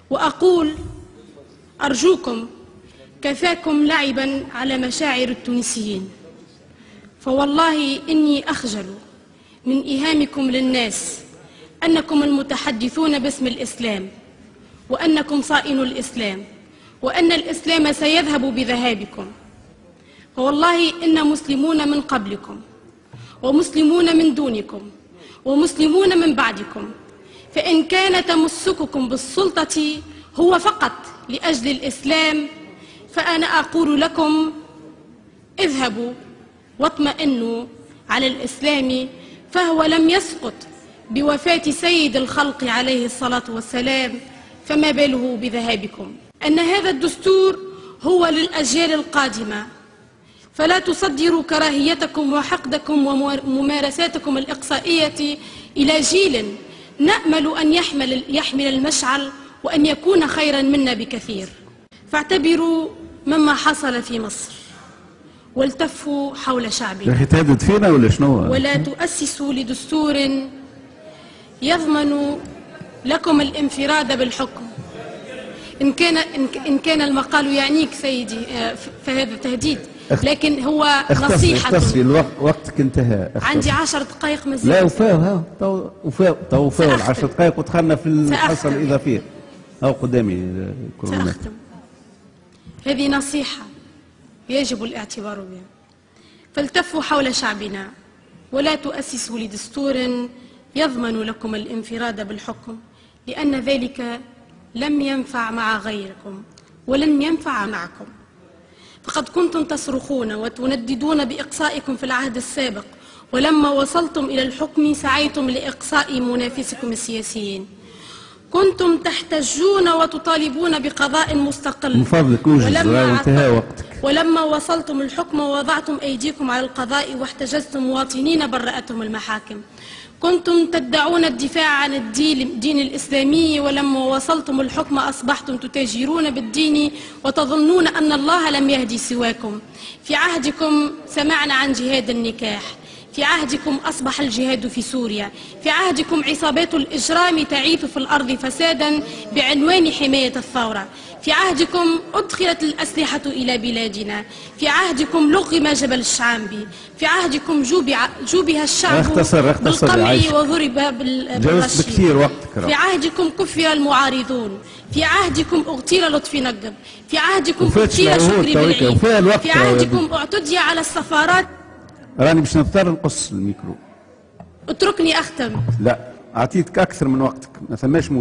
وأقول أرجوكم كفاكم لعبا على مشاعر التونسيين، فوالله إني أخجل من إيهامكم للناس أنكم المتحدثون باسم الإسلام، وأنكم صائنوا الإسلام، وأن الإسلام سيذهب بذهابكم. فوالله إن مسلمون من قبلكم ومسلمون من دونكم ومسلمون من بعدكم، فإن كان تمسككم بالسلطة هو فقط لأجل الإسلام فأنا أقول لكم اذهبوا واطمئنوا على الإسلام، فهو لم يسقط بوفاة سيد الخلق عليه الصلاة والسلام، فما باله بذهابكم. أن هذا الدستور هو للأجيال القادمة، فلا تصدروا كراهيتكم وحقدكم وممارساتكم الإقصائية إلى جيل نأمل أن يحمل المشعل وأن يكون خيرا منا بكثير. فاعتبروا مما حصل في مصر والتفوا حول شعبنا. تهدد فينا ولا شنو؟ ولا تؤسسوا لدستور يضمن لكم الانفراد بالحكم. إن كان المقال يعنيك سيدي فهذا تهديد، لكن هو نصيحة. اختصري وقتك انتهى. عندي 10 دقائق مازال. لا وفاو 10 دقائق ودخلنا في الحصة الإضافية. أو قدامي كورونا. سأختم. هذه نصيحة يجب الاعتبار بها. فالتفوا حول شعبنا ولا تؤسسوا لدستور يضمن لكم الانفراد بالحكم، لأن ذلك لم ينفع مع غيركم ولن ينفع معكم. فقد كنتم تصرخون وتنددون بإقصائكم في العهد السابق، ولما وصلتم إلى الحكم سعيتم لإقصاء منافسكم السياسيين. كنتم تحتجون وتطالبون بقضاء مستقل. من فضلك انجز وانتهى وقتك. ولما وصلتم الحكم ووضعتم أيديكم على القضاء واحتجزتم مواطنين برأتهم المحاكم. كنتم تدعون الدفاع عن الدين الإسلامي، ولما وصلتم الحكم أصبحتم تتاجرون بالدين وتظنون أن الله لم يهدي سواكم. في عهدكم سمعنا عن جهاد النكاح، في عهدكم أصبح الجهاد في سوريا، في عهدكم عصابات الإجرام تعيث في الأرض فسادا بعنوان حماية الثورة، في عهدكم أدخلت الأسلحة إلى بلادنا، في عهدكم لغم جبل الشعامبي، في عهدكم جوبها الشعب بالقمع وضرب بالرشي، في عهدكم كفر المعارضون، في عهدكم اغتيل لطفي نقب، في عهدكم اغتيل شكري بالعيد، في عهدكم اعتدي على السفارات. راني باش نضطر نقص الميكرو. اتركني أختم. لا أعطيتك أكثر من وقتك، ما ثماش